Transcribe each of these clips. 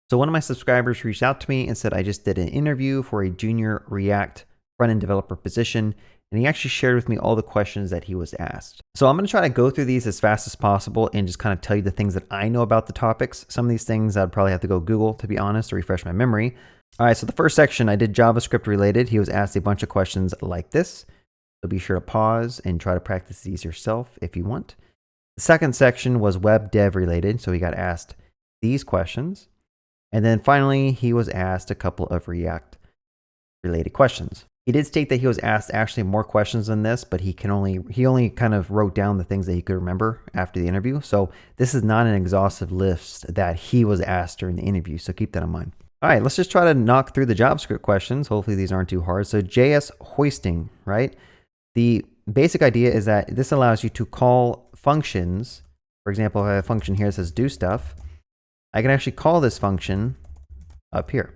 So one of my subscribers reached out to me and said, I just did an interview for a junior React front-end developer position, and he actually shared with me all the questions that he was asked. So I'm going to try to go through these as fast as possible and just kind of tell you the things that I know about the topics. Some of these things I'd probably have to go Google, to be honest, to refresh my memory. All right, so the first section I did JavaScript related. He was asked a bunch of questions like this. So be sure to pause and try to practice these yourself if you want. The second section was web dev related. So he got asked these questions. And then finally, he was asked a couple of React related questions. He did state that he was asked actually more questions than this, but he only kind of wrote down the things that he could remember after the interview. So this is not an exhaustive list that he was asked during the interview. So keep that in mind. All right, let's just try to knock through the JavaScript questions. Hopefully these aren't too hard. So JS hoisting, right? The basic idea is that this allows you to call functions. For example, I have a function here that says do stuff. I can actually call this function up here.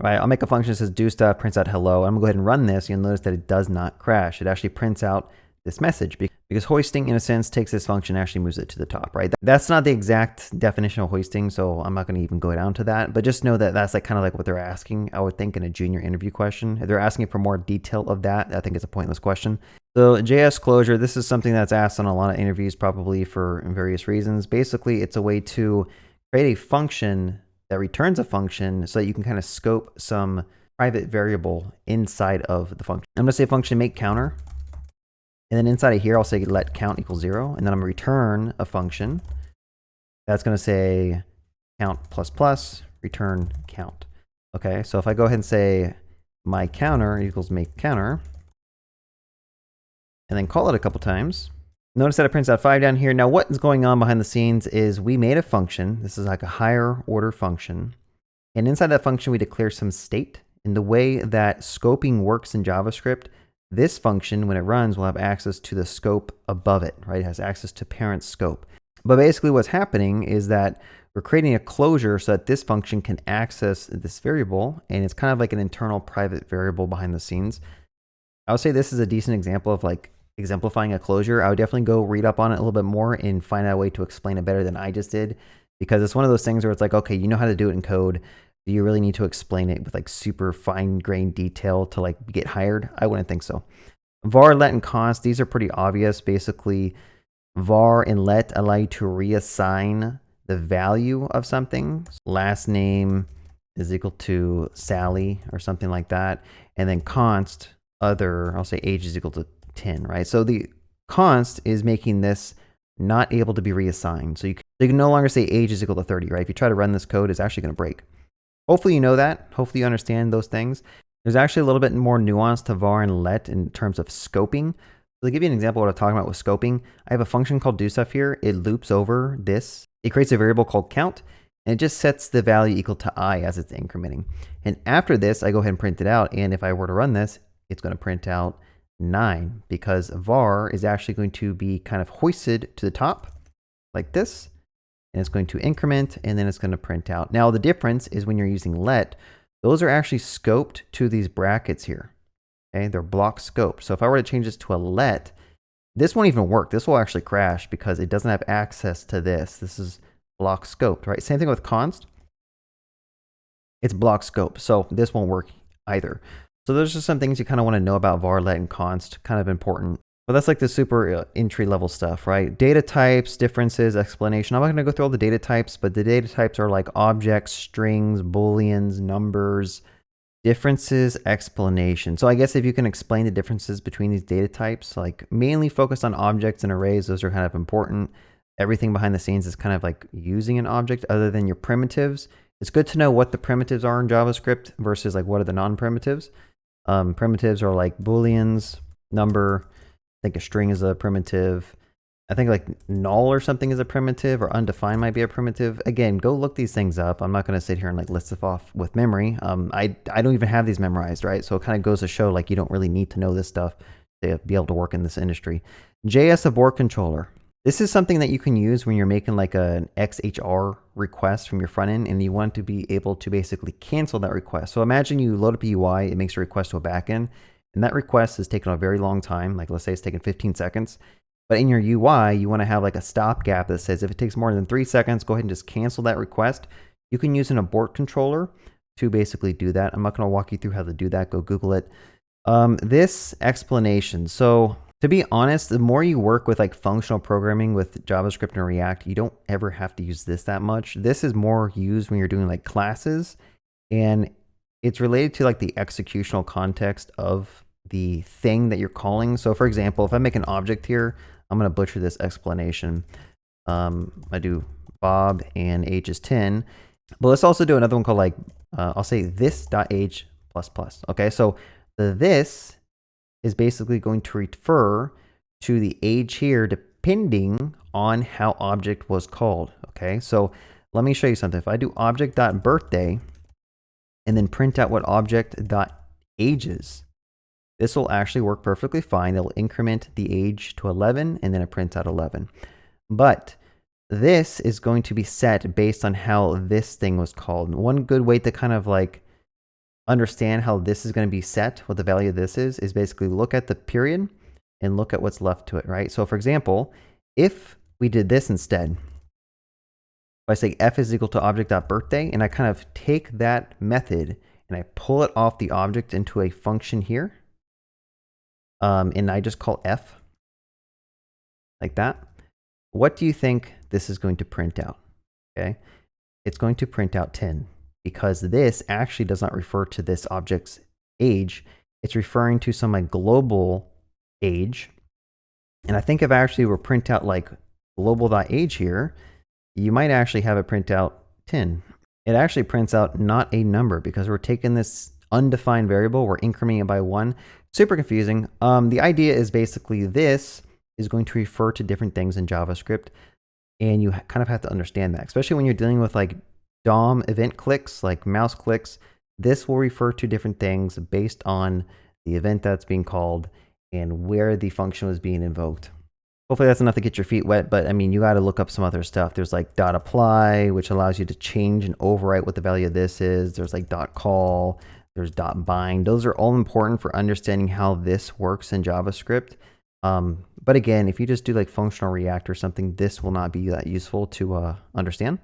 All right, I'll make a function that says do stuff, prints out hello. I'm gonna go ahead and run this. You'll notice that it does not crash. It actually prints out this message because hoisting, in a sense, takes this function and actually moves it to the top, right? That's not the exact definition of hoisting, so I'm not gonna even go down to that, but just know that that's like kind of like what they're asking, I would think, in a junior interview question. If they're asking for more detail of that, I think it's a pointless question. So JS closure, this is something that's asked on a lot of interviews, probably for various reasons. Basically, it's a way to create a function that returns a function so that you can kind of scope some private variable inside of the function. I'm going to say function make counter. And then inside of here, I'll say let count equals 0. And then I'm going to return a function that's going to say count plus plus, return count. Okay, so if I go ahead and say my counter equals make counter, and then call it a couple times, notice that it prints out 5 down here. Now what is going on behind the scenes is we made a function. This is like a higher order function. And inside that function, we declare some state. In the way that scoping works in JavaScript, this function, when it runs, will have access to the scope above it, right? It has access to parent scope. But basically what's happening is that we're creating a closure so that this function can access this variable. And it's kind of like an internal private variable behind the scenes. I would say this is a decent example of like exemplifying a closure. I would definitely go read up on it a little bit more and find out a way to explain it better than I just did, because it's one of those things where it's like, okay, you know how to do it in code. Do you really need to explain it with like super fine-grained detail to like get hired? I wouldn't think so. Var, let, and const, these are pretty obvious. Basically, var and let allow you to reassign the value of something. Last name is equal to Sally or something like that. And then const, other, I'll say age is equal to 10, right? So the const is making this not able to be reassigned. So you can no longer say age is equal to 30, right? If you try to run this code, it's actually going to break. Hopefully you know that. Hopefully you understand those things. There's actually a little bit more nuance to var and let in terms of scoping. So to give you an example of what I'm talking about with scoping, I have a function called do stuff here. It loops over this. It creates a variable called count, and it just sets the value equal to I as it's incrementing. And after this, I go ahead and print it out. And if I were to run this, it's going to print out 9, because var is actually going to be kind of hoisted to the top like this, and it's going to increment, and then it's going to print out. Now the difference is when you're using let, those are actually scoped to these brackets here. Okay, they're block scoped. So if I were to change this to a let, this won't even work. This will actually crash because it doesn't have access to this. This is block scoped, right? Same thing with const. It's block scoped, so this won't work either. So those are some things you kind of want to know about var, let, and const, kind of important. But that's like the super entry level stuff, right? Data types, differences, explanation. I'm not going to go through all the data types, but the data types are like objects, strings, booleans, numbers, differences, explanation. So I guess if you can explain the differences between these data types, like mainly focused on objects and arrays, those are kind of important. Everything behind the scenes is kind of like using an object other than your primitives. It's good to know what the primitives are in JavaScript versus like what are the non-primitives. Primitives are like booleans, number. I think a string is a primitive. I think like null or something is a primitive, or undefined might be a primitive. Again, go look these things up. I'm not going to sit here and like list them off with memory. I don't even have these memorized, right? So it kind of goes to show like you don't really need to know this stuff to be able to work in this industry. JS abort controller. This is something that you can use when you're making like an XHR request from your front end and you want to be able to basically cancel that request. So imagine you load up a UI, it makes a request to a backend, and that request has taken a very long time. Like let's say it's taken 15 seconds. But in your UI, you want to have like a stopgap that says if it takes more than 3 seconds, go ahead and just cancel that request. You can use an abort controller to basically do that. I'm not going to walk you through how to do that. Go Google it. This explanation. So to be honest, the more you work with like functional programming with JavaScript and React, you don't ever have to use this that much. This is more used when you're doing like classes, and it's related to like the executional context of the thing that you're calling. So for example, if I make an object here, I'm going to butcher this explanation. I do Bob and age is 10. But let's also do another one called like, I'll say this.age++. Okay, so the this is basically going to refer to the age here depending on how object was called. Okay, so let me show you something. If I do object.birthday and then print out what object.ages, this will actually work perfectly fine. It'll increment the age to 11 and then it prints out 11. But this is going to be set based on how this thing was called. One good way to kind of like understand how this is going to be set, what the value of this is basically look at the period and look at what's left to it, right? So for example, if we did this instead, if I say f is equal to object.birthday, and I kind of take that method and I pull it off the object into a function here, and I just call f like that, what do you think this is going to print out? Okay, it's going to print out 10 because this actually does not refer to this object's age. It's referring to some like global age. And I think if I actually were print out like global.age here, you might actually have it print out 10. It actually prints out not a number because we're taking this undefined variable, we're incrementing it by 1. Super confusing. The idea is basically this is going to refer to different things in JavaScript, and you kind of have to understand that, especially when you're dealing with like DOM event clicks, like mouse clicks. This will refer to different things based on the event that's being called and where the function was being invoked. Hopefully that's enough to get your feet wet, but I mean, you got to look up some other stuff. There's like .apply, which allows you to change and overwrite what the value of this is. There's like .call, there's .bind. Those are all important for understanding how this works in JavaScript. But again, if you just do like functional React or something, this will not be that useful to understand.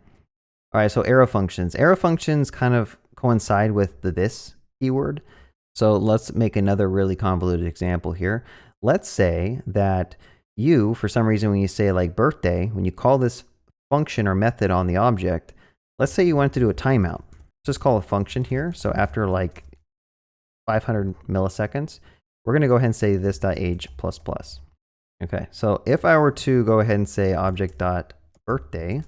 All right, so arrow functions. Arrow functions kind of coincide with the this keyword. So let's make another really convoluted example here. Let's say that you, for some reason, when you say like birthday, when you call this function or method on the object, let's say you want to do a timeout. Just call a function here. So after like 500 milliseconds, we're going to go ahead and say this.age++. Okay, so if I were to go ahead and say object.birthday,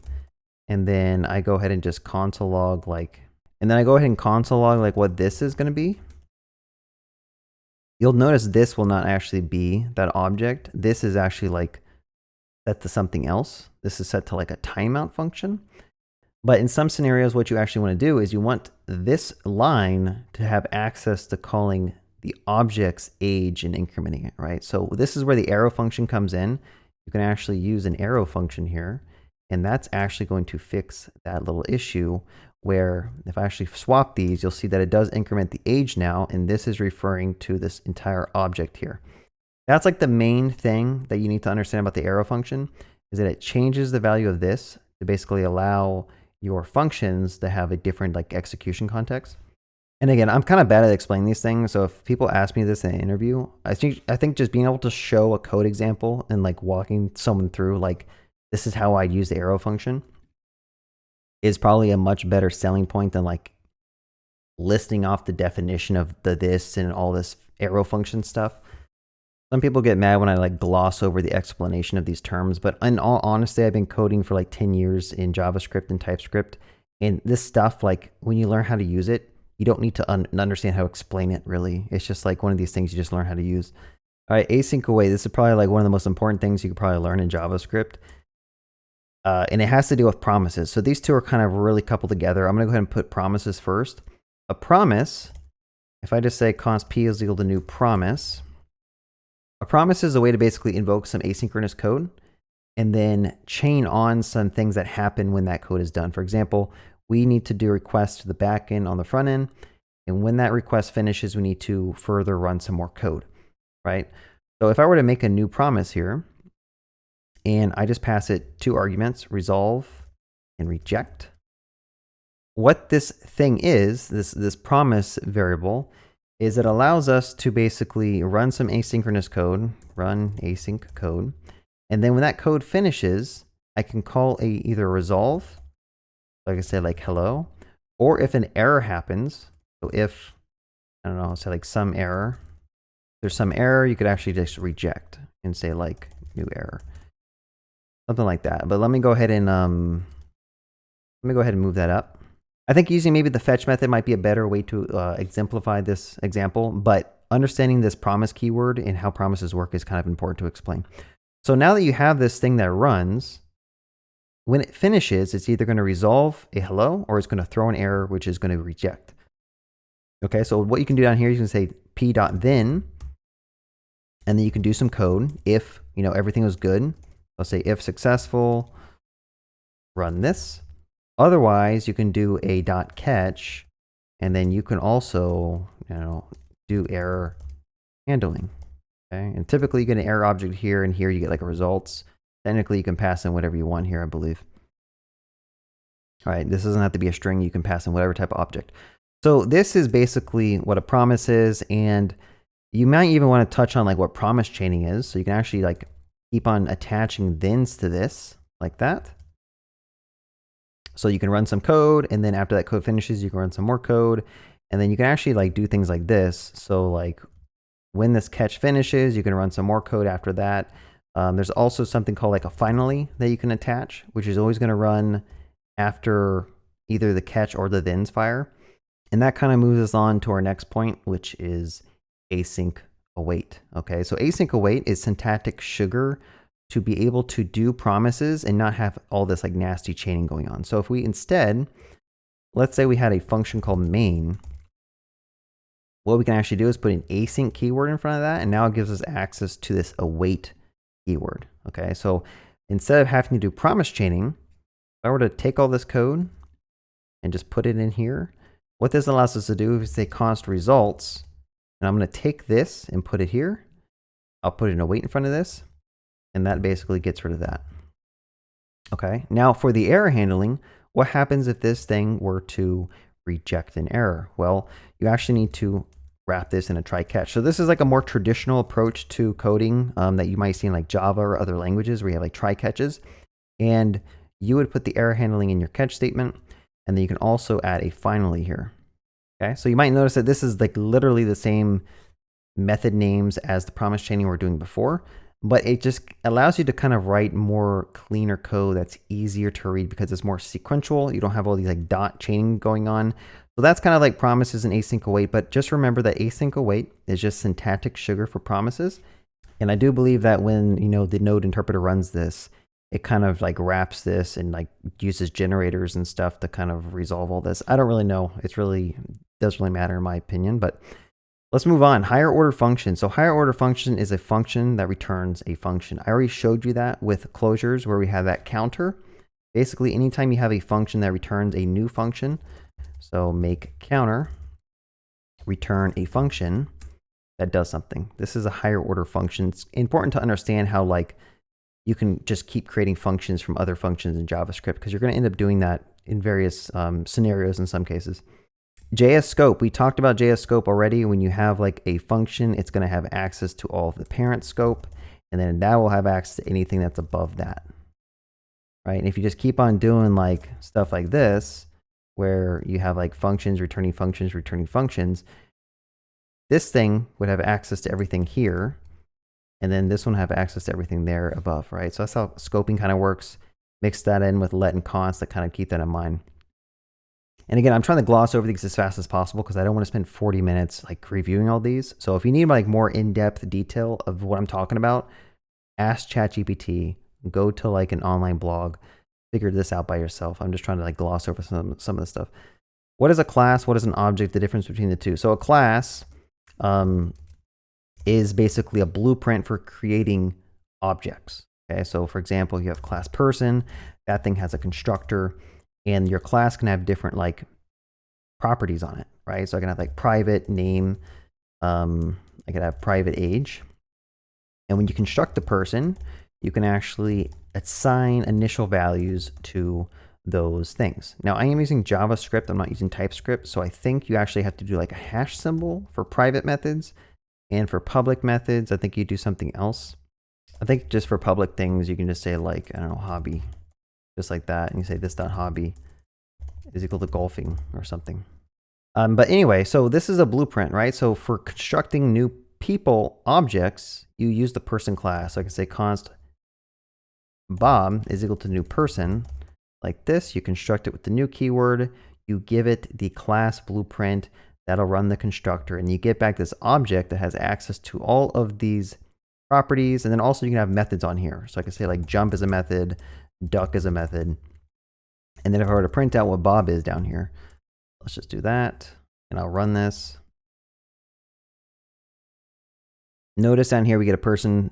and then I go ahead and just console log like, and then I go ahead and console log like what this is going to be, you'll notice this will not actually be that object. This is actually like set to something else. This is set to like a timeout function. But in some scenarios, what you actually want to do is you want this line to have access to calling the object's age and incrementing it, right? So this is where the arrow function comes in. You can actually use an arrow function here, and that's actually going to fix that little issue where if I actually swap these, you'll see that it does increment the age now, and this is referring to this entire object here. That's like the main thing that you need to understand about the arrow function, is that it changes the value of this to basically allow your functions to have a different like execution context. And again, I'm kind of bad at explaining these things, so if people ask me this in an interview, I think just being able to show a code example and like walking someone through like this is how I'd use the arrow function is probably a much better selling point than like listing off the definition of the this and all this arrow function stuff. Some people get mad when I like gloss over the explanation of these terms, but in all honesty, I've been coding for like 10 years in JavaScript and TypeScript, and this stuff, like when you learn how to use it, you don't need to understand how to explain it, really. It's just like one of these things you just learn how to use. All right, async await. This is probably like one of the most important things you could probably learn in JavaScript. And it has to do with promises. So these two are kind of really coupled together. I'm going to go ahead and put promises first. A promise, if I just say const p is equal to new promise, a promise is a way to basically invoke some asynchronous code and then chain on some things that happen when that code is done. For example, we need to do a request to the backend on the front end. And when that request finishes, we need to further run some more code, right? So if I were to make a new promise here, and I just pass it two arguments, resolve and reject, what this thing is, this promise variable, is it allows us to basically run some asynchronous code, run async code, and then when that code finishes, I can call either resolve, like I said, like hello, or if an error happens, so if, I don't know, say like some error, there's some error, you could actually just reject and say like new error, something like that. But let me go ahead and move that up. I think using maybe the fetch method might be a better way to exemplify this example, but understanding this promise keyword and how promises work is kind of important to explain. So now that you have this thing that runs, when it finishes, it's either going to resolve a hello or it's going to throw an error, which is going to reject. Okay, so what you can do down here, you can say p.then, and then you can do some code. If, you know, everything was good, I'll say if successful, run this. Otherwise, you can do a .catch, and then you can also, you know, do error handling. Okay, and typically you get an error object here, and here you get like a results. Technically, you can pass in whatever you want here, I believe. All right, this doesn't have to be a string. You can pass in whatever type of object. So this is basically what a promise is, and you might even want to touch on like what promise chaining is. So you can actually like keep on attaching thens to this like that. So you can run some code, and then after that code finishes, you can run some more code, and then you can actually like do things like this. So like when this catch finishes, you can run some more code after that. There's also something called like a finally that you can attach, which is always going to run after either the catch or the thens fire. And that kind of moves us on to our next point, which is async await. Okay, so async await is syntactic sugar to be able to do promises and not have all this like nasty chaining going on. So if we instead, let's say we had a function called main, what we can actually do is put an async keyword in front of that, and now it gives us access to this await keyword. Okay, so instead of having to do promise chaining, if I were to take all this code and just put it in here, what this allows us to do is say const results, and I'm going to take this and put it here. I'll put an await in front of this, and that basically gets rid of that. Okay, now for the error handling, what happens if this thing were to reject an error? Well, you actually need to wrap this in a try catch. So this is like a more traditional approach to coding that you might see in like Java or other languages where you have like try catches. And you would put the error handling in your catch statement, and then you can also add a finally here. Okay, so you might notice that this is like literally the same method names as the promise chaining we were doing before, but it just allows you to kind of write more cleaner code that's easier to read because it's more sequential. You don't have all these like dot chaining going on. So that's kind of like promises and async await, but just remember that async await is just syntactic sugar for promises. And I do believe that when, you know, the node interpreter runs this, it kind of like wraps this and like uses generators and stuff to kind of resolve all this. I don't really know. It's really, doesn't really matter in my opinion, but let's move on. Higher order function. So higher order function is a function that returns a function. I already showed you that with closures where we have that counter. Basically, anytime you have a function that returns a new function, so make counter return a function that does something. This is a higher order function. It's important to understand how like you can just keep creating functions from other functions in JavaScript because you're going to end up doing that in various scenarios in some cases. JS scope. We talked about JS scope already. When you have like a function, it's going to have access to all of the parent scope, and then that will have access to anything that's above that. Right? And if you just keep on doing like stuff like this, where you have like functions, returning functions, this thing would have access to everything here, and then this one have access to everything there above, right? So that's how scoping kind of works. Mix that in with let and const to kind of keep that in mind. And again, I'm trying to gloss over these as fast as possible because I don't want to spend 40 minutes like reviewing all these. So if you need like more in-depth detail of what I'm talking about, ask ChatGPT, go to like an online blog, figure this out by yourself. I'm just trying to like gloss over some of the stuff. What is a class? What is an object? The difference between the two. So a class is basically a blueprint for creating objects. Okay, so for example, you have class person, that thing has a constructor, and your class can have different like properties on it, right? So I can have like private name, I could have private age. And when you construct the person, you can actually assign initial values to those things. Now I am using JavaScript, I'm not using TypeScript, so I think you actually have to do like a hash symbol for private methods, and for public methods, I think you do something else. I think just for public things, you can just say like, I don't know, hobby, just like that, and you say this.hobby is equal to golfing or something. But anyway, so this is a blueprint, right? So for constructing new people objects, you use the person class. So I can say const Bob is equal to new person. Like this, you construct it with the new keyword, you give it the class blueprint, that'll run the constructor, and you get back this object that has access to all of these properties, and then also you can have methods on here. So I can say like jump is a method, duck is a method, and then if I were to print out what Bob is down here, let's just do that, and I'll run this. Notice down here we get a person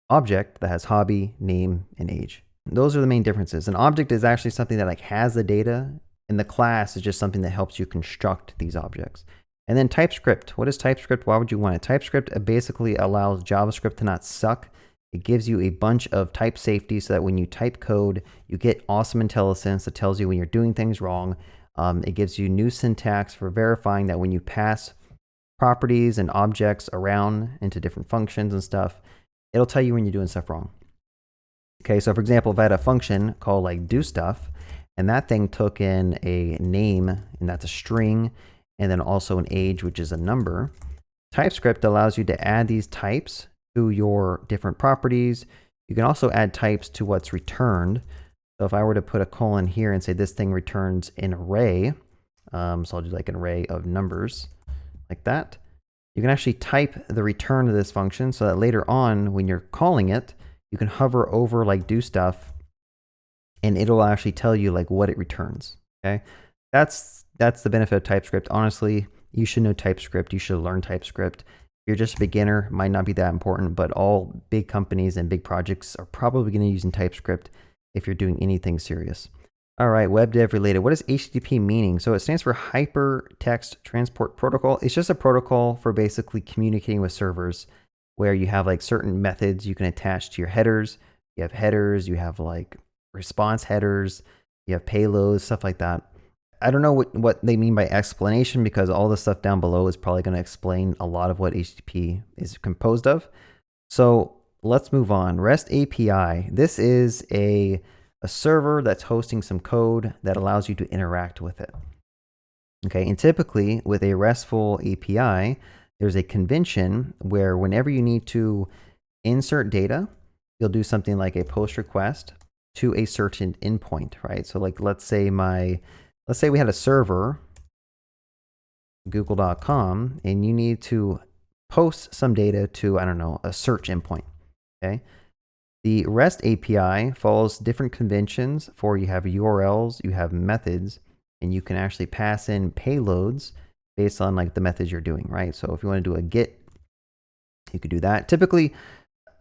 object that has hobby, name, and age. Those are the main differences. An object is actually something that like has the data, and the class is just something that helps you construct these objects. And then TypeScript. What is TypeScript? Why would you want it? TypeScript basically allows JavaScript to not suck. It gives you a bunch of type safety so that when you type code, you get awesome intelligence that tells you when you're doing things wrong. It gives you new syntax for verifying that when you pass properties and objects around into different functions and stuff, it'll tell you when you're doing stuff wrong. Okay, so for example, if I had a function called like do stuff, and that thing took in a name, and that's a string, and then also an age, which is a number, TypeScript allows you to add these types to your different properties. You can also add types to what's returned. So if I were to put a colon here and say this thing returns an array, so I'll do like an array of numbers, like that. You can actually type the return to this function so that later on, when you're calling it, you can hover over like do stuff, and it'll actually tell you like what it returns. Okay, that's the benefit of TypeScript. Honestly, you should know TypeScript. You should learn TypeScript. If you're just a beginner, might not be that important, but all big companies and big projects are probably going to use TypeScript if you're doing anything serious. All right, web dev related. What does HTTP meaning? So it stands for Hypertext Transport Protocol. It's just a protocol for basically communicating with servers, where you have like certain methods you can attach to your headers. You have headers, you have like response headers, you have payloads, stuff like that. I don't know what they mean by explanation, because all the stuff down below is probably going to explain a lot of what HTTP is composed of. So let's move on. REST API. This is a server that's hosting some code that allows you to interact with it. Okay, and typically with a RESTful API, there's a convention where whenever you need to insert data, you'll do something like a post request to a certain endpoint, right? So like let's say we had a server, google.com, and you need to post some data to, I don't know, a search endpoint, okay? The REST API follows different conventions for you have URLs, you have methods, and you can actually pass in payloads based on like the methods you're doing, right? So if you want to do a get, you could do that. Typically,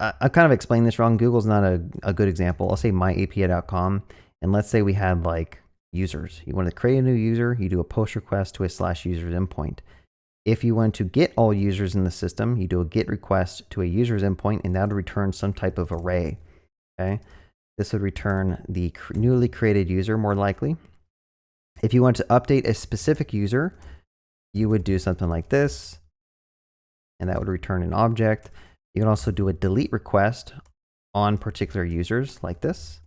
I kind of explained this wrong. Google's not a good example. I'll say myapi.com, and let's say we had like users. You want to create a new user, you do a post request to a /users endpoint. If you want to get all users in the system, you do a get request to a user's endpoint, and that would return some type of array. Okay, this would return the newly created user more likely. If you want to update a specific user, you would do something like this, and that would return an object. You can also do a delete request on particular users like this.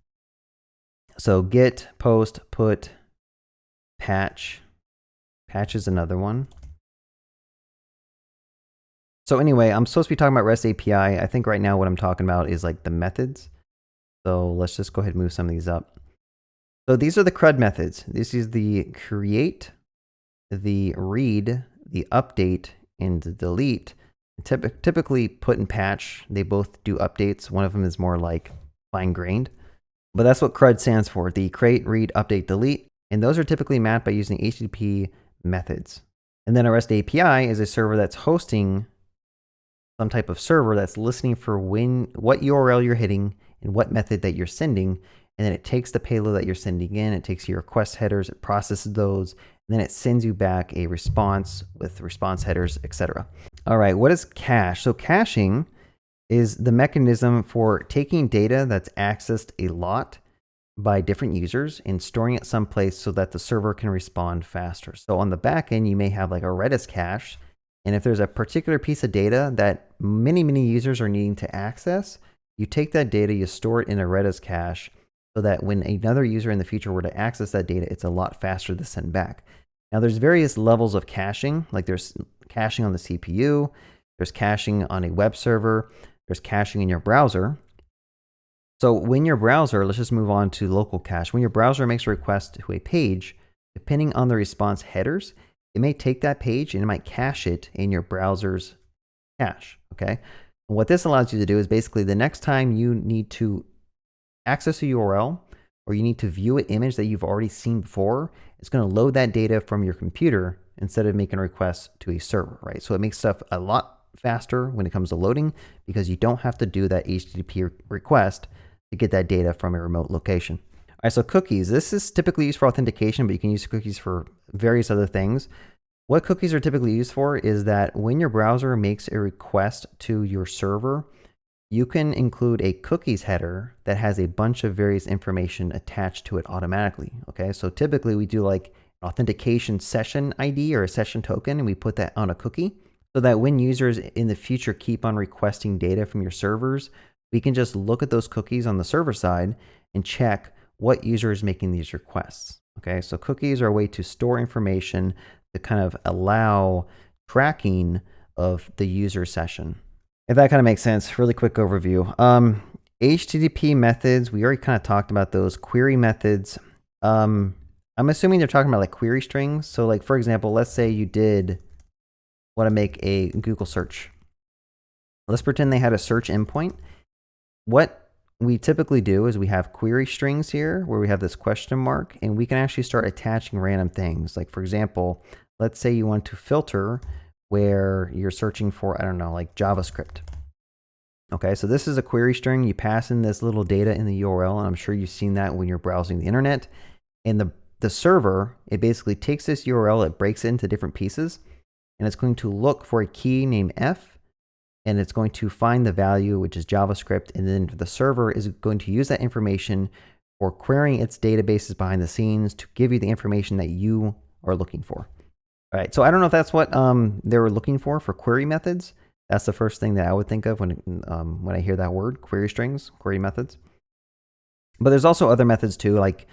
So get, post, put, patch. Patch is another one. So anyway, I'm supposed to be talking about REST API. I think right now what I'm talking about is like the methods. So let's just go ahead and move some of these up. So these are the CRUD methods. This is the create, the read, the update, and the delete. Typically put and patch, they both do updates. One of them is more like fine-grained. But that's what CRUD stands for, the create, read, update, delete. And those are typically mapped by using HTTP methods. And then a REST API is a server that's hosting some type of server that's listening for what URL you're hitting and what method that you're sending. And then it takes the payload that you're sending in, it takes your request headers, it processes those, and then it sends you back a response with response headers, etc. All right, what is cache? So caching is the mechanism for taking data that's accessed a lot by different users and storing it someplace so that the server can respond faster. So on the back end, you may have like a Redis cache. And if there's a particular piece of data that many users are needing to access, you take that data, you store it in a Redis cache so that when another user in the future were to access that data, it's a lot faster to send back. Now there's various levels of caching, like there's caching on the CPU, there's caching on a web server, there's caching in your browser. So when your browser, let's just move on to local cache. When your browser makes a request to a page, depending on the response headers, it may take that page and it might cache it in your browser's cache, okay? And what this allows you to do is basically the next time you need to access a URL or you need to view an image that you've already seen before, it's going to load that data from your computer instead of making a request to a server, right? So it makes stuff a lot faster when it comes to loading because you don't have to do that HTTP request to get that data from a remote location. All right, so cookies. This is typically used for authentication, but you can use cookies for various other things. What cookies are typically used for is that when your browser makes a request to your server, you can include a cookies header that has a bunch of various information attached to it automatically. Okay, so typically we do like an authentication session ID or a session token, and we put that on a cookie so that when users in the future keep on requesting data from your servers, we can just look at those cookies on the server side and check what user is making these requests. Okay, so cookies are a way to store information to kind of allow tracking of the user session. If that kind of makes sense, really quick overview. HTTP methods, we already kind of talked about those. Query methods, I'm assuming they're talking about like query strings. So like, for example, let's say you did want to make a Google search. Let's pretend they had a search endpoint. What we typically do is we have query strings here where we have this question mark, and we can actually start attaching random things. Like for example, let's say you want to filter where you're searching for, I don't know, like JavaScript. Okay, so this is a query string. You pass in this little data in the URL, and I'm sure you've seen that when you're browsing the internet. And the server, it basically takes this URL, it breaks it into different pieces, and it's going to look for a key named F, and it's going to find the value, which is JavaScript, and then the server is going to use that information for querying its databases behind the scenes to give you the information that you are looking for. All right, so I don't know if that's what they were looking for query methods. That's the first thing that I would think of when I hear that word, query strings, query methods. But there's also other methods too, like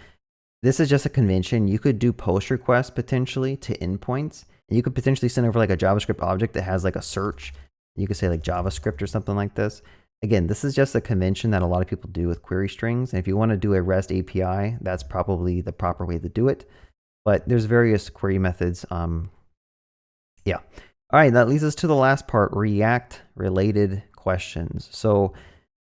this is just a convention. You could do post requests potentially to endpoints. And you could potentially send over like a JavaScript object that has like a search. You could say like JavaScript or something like this. Again, this is just a convention that a lot of people do with query strings. And if you want to do a REST API, that's probably the proper way to do it. But there's various query methods. Yeah. All right, that leads us to the last part, React-related questions. So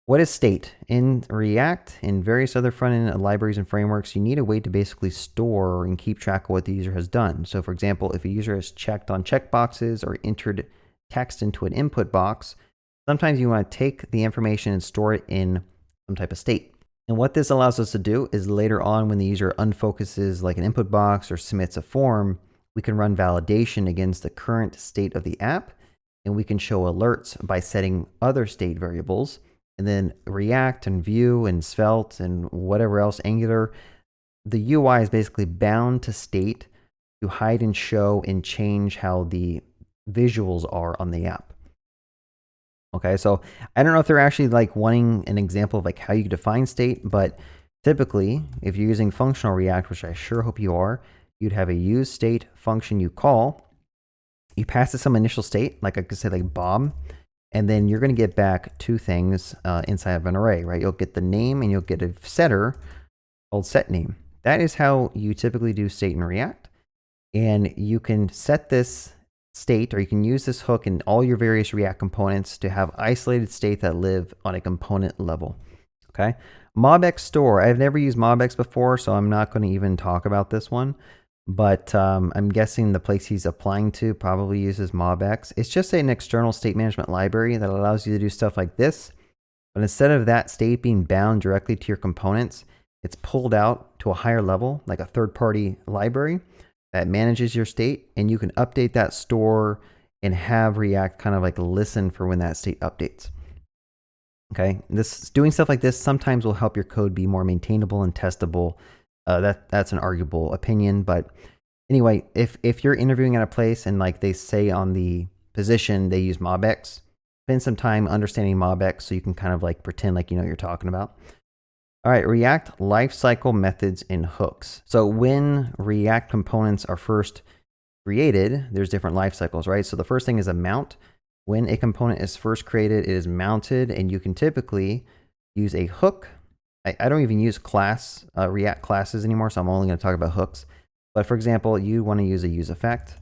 what is state? In React and various other front-end libraries and frameworks, you need a way to basically store and keep track of what the user has done. So for example, if a user has checked on checkboxes or entered text into an input box, sometimes you want to take the information and store it in some type of state. And what this allows us to do is later on when the user unfocuses like an input box or submits a form, we can run validation against the current state of the app, and we can show alerts by setting other state variables. And then React and Vue and Svelte and whatever else, Angular, the UI is basically bound to state to hide and show and change how the visuals are on the app. Okay, so I don't know if they're actually like wanting an example of like how you define state, but typically if you're using functional React, which I sure hope you are, you'd have a use state function you call. You pass it some initial state, like I could say like Bob, and then you're going to get back two things inside of an array, right? You'll get the name and you'll get a setter called setName. That is how you typically do state in React. And you can set this state, or you can use this hook in all your various React components to have isolated state that live on a component level. Okay. MobX store. I've never used MobX before, so I'm not going to even talk about this one. But I'm guessing the place he's applying to probably uses MobX. It's just an external state management library that allows you to do stuff like this. But instead of that state being bound directly to your components, it's pulled out to a higher level, like a third-party library that manages your state, and you can update that store and have React kind of like listen for when that state updates. Okay, doing stuff like this sometimes will help your code be more maintainable and testable. That's an arguable opinion, but anyway, if you're interviewing at a place and like they say on the position they use MobX, spend some time understanding MobX so you can kind of like pretend like you know what you're talking about. All right, React lifecycle methods and hooks. So when React components are first created, there's different life cycles, right? So the first thing is a mount. When a component is first created, it is mounted, and you can typically use a hook. I don't even use React classes anymore, so I'm only going to talk about hooks. But for example, you want to use a use effect,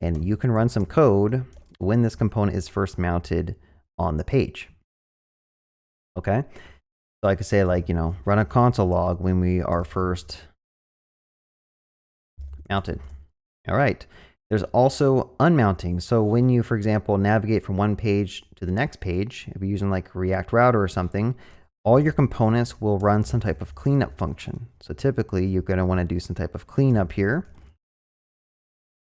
and you can run some code when this component is first mounted on the page. Okay, so I could say like, you know, run a console log when we are first mounted. All right. There's also unmounting. So when you, for example, navigate from one page to the next page, if you're using like React Router or something, all your components will run some type of cleanup function. So typically you're going to want to do some type of cleanup here.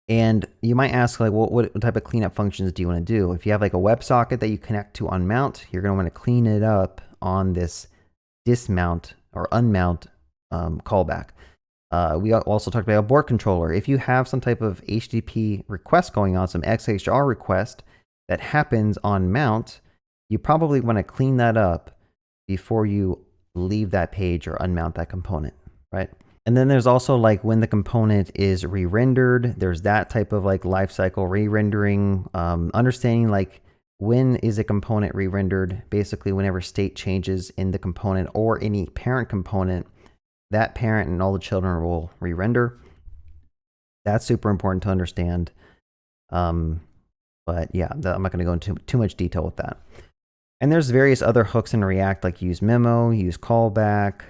And you might ask like, well, what type of cleanup functions do you want to do? If you have like a WebSocket that you connect to on mount, you're going to want to clean it up on this dismount or unmount callback. We also talked about abort controller. If you have some type of HTTP request going on, some XHR request that happens on mount, you probably want to clean that up before you leave that page or unmount that component, right? And then there's also like when the component is re-rendered, there's that type of like lifecycle re-rendering, understanding like when is a component re-rendered, basically whenever state changes in the component or any parent component, that parent and all the children will re-render. That's super important to understand. But yeah, I'm not going to go into too much detail with that. And there's various other hooks in React, like use memo, use callback,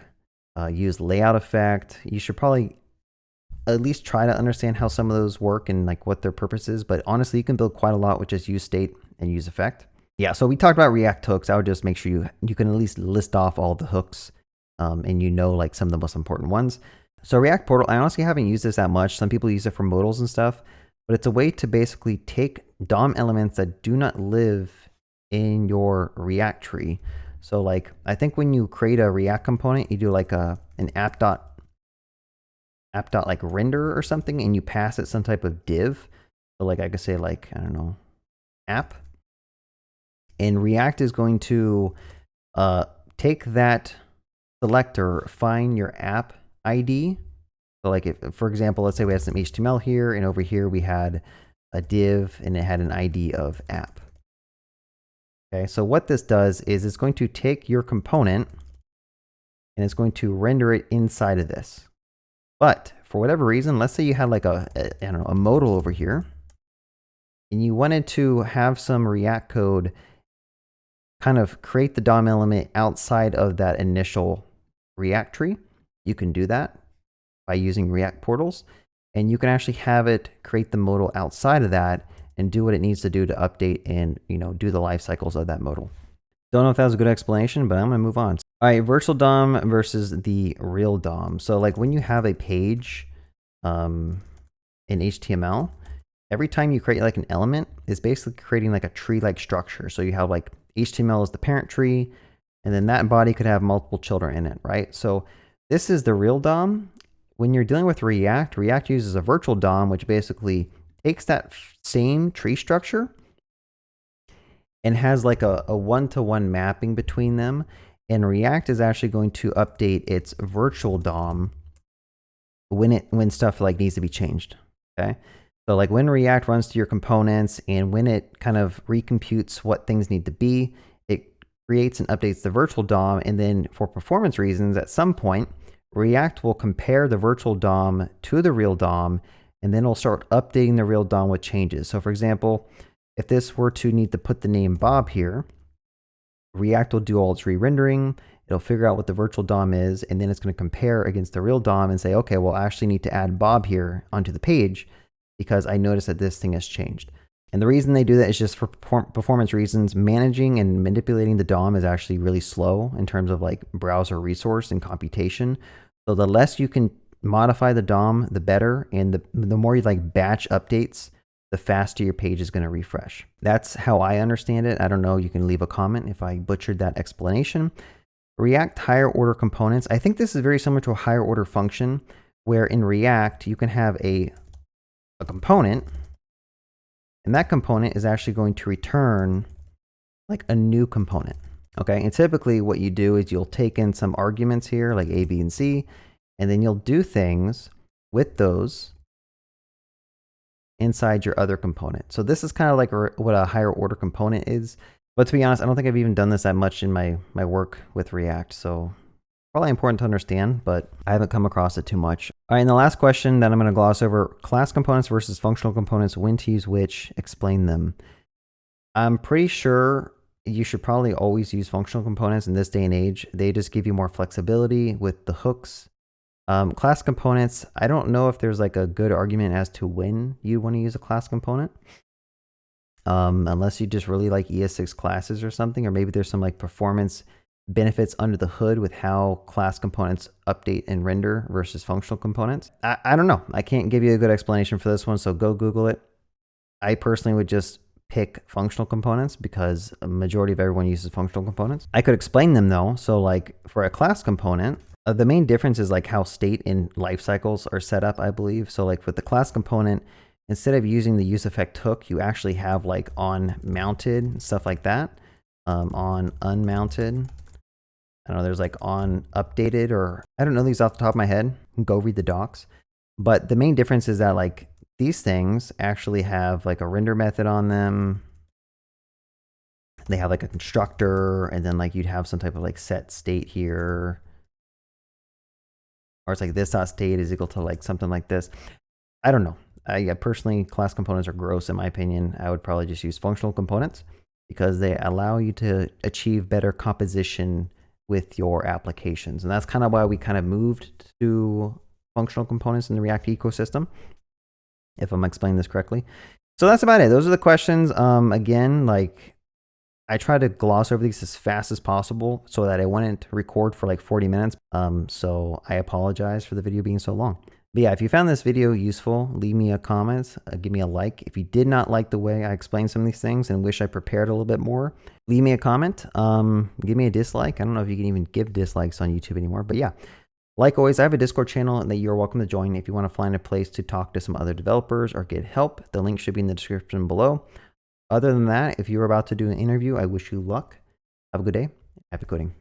use layout effect. You should probably at least try to understand how some of those work and like what their purpose is. But honestly, you can build quite a lot with just use state and use effect. Yeah, so we talked about React hooks. I would just make sure you can at least list off all the hooks. And you know like some of the most important ones. So React Portal, I honestly haven't used this that much. Some people use it for modals and stuff, but it's a way to basically take DOM elements that do not live in your React tree. So like, I think when you create a React component, you do like an app dot like render or something, and you pass it some type of div. So like I could say like, I don't know, app. And React is going to take that selector, find your app ID. So like if, for example, let's say we had some HTML here, and over here we had a div and it had an ID of app. Okay, so what this does is it's going to take your component and it's going to render it inside of this. But for whatever reason, let's say you had like I don't know, a modal over here, and you wanted to have some React code kind of create the DOM element outside of that initial React tree. You can do that by using React portals, and you can actually have it create the modal outside of that and do what it needs to do to update and, you know, do the life cycles of that modal. Don't know if that was a good explanation, but I'm gonna move on. All right, virtual DOM versus the real DOM. So like when you have a page in HTML, every time you create like an element, it's basically creating like a tree-like structure. So you have like HTML is the parent tree, and then that body could have multiple children in it, right? So this is the real DOM. When you're dealing with React, React uses a virtual DOM, which basically takes that same tree structure and has like a one-to-one mapping between them. And React is actually going to update its virtual DOM when stuff like needs to be changed, okay? So like when React runs to your components and when it kind of recomputes what things need to be, it creates and updates the virtual DOM. And then for performance reasons, at some point, React will compare the virtual DOM to the real DOM, and then it'll start updating the real DOM with changes. So for example, if this were to need to put the name Bob here, React will do all its re-rendering. It'll figure out what the virtual DOM is, and then it's going to compare against the real DOM and say, okay, well, I actually need to add Bob here onto the page because I noticed that this thing has changed. And the reason they do that is just for performance reasons. Managing and manipulating the DOM is actually really slow in terms of like browser resource and computation. So the less you can modify the DOM, the better. And the more you like batch updates the faster your page is going to refresh. That's how I understand it. I don't know. You can leave a comment if I butchered that explanation. React higher order components. I think this is very similar to a higher order function where in React you can have a component, and that component is actually going to return like a new component. Okay, and typically what you do is you'll take in some arguments here like A, B, and C, and then you'll do things with those inside your other component. So this is kind of like what a higher order component is. But to be honest, I don't think I've even done this that much in my work with React. So probably important to understand, but I haven't come across it too much. All right, and the last question that I'm going to gloss over, class components versus functional components, when to use which, explain them. I'm pretty sure you should probably always use functional components in this day and age. They just give you more flexibility with the hooks. Class components, I don't know if there's like a good argument as to when you want to use a class component. Unless you just really like ES6 classes or something, or maybe there's some like performance benefits under the hood with how class components update and render versus functional components. I don't know. I can't give you a good explanation for this one, so go Google it. I personally would just pick functional components because a majority of everyone uses functional components. I could explain them though. So like for a class component, the main difference is like how state and life cycles are set up, I believe. So like with the class component, instead of using the use effect hook, you actually have like on mounted, stuff like that. On unmounted, I don't know, there's like on updated, or I don't know these off the top of my head. Go read the docs. But the main difference is that like these things actually have like a render method on them. They have like a constructor, and then like you'd have some type of like set state here. Or it's like this dot state is equal to like something like this. I don't know. I personally, class components are gross in my opinion. I would probably just use functional components because they allow you to achieve better composition with your applications. And that's kind of why we kind of moved to functional components in the React ecosystem, if I'm explaining this correctly. So that's about it. Those are the questions. Again, like I try to gloss over these as fast as possible so that I wouldn't record for like 40 minutes. So I apologize for the video being so long. But yeah, if you found this video useful, leave me a comment, give me a like. If you did not like the way I explained some of these things and wish I prepared a little bit more, leave me a comment. Give me a dislike. I don't know if you can even give dislikes on YouTube anymore, but yeah. Like always, I have a Discord channel that you're welcome to join if you want to find a place to talk to some other developers or get help. The link should be in the description below. Other than that, if you're about to do an interview, I wish you luck. Have a good day. Happy coding.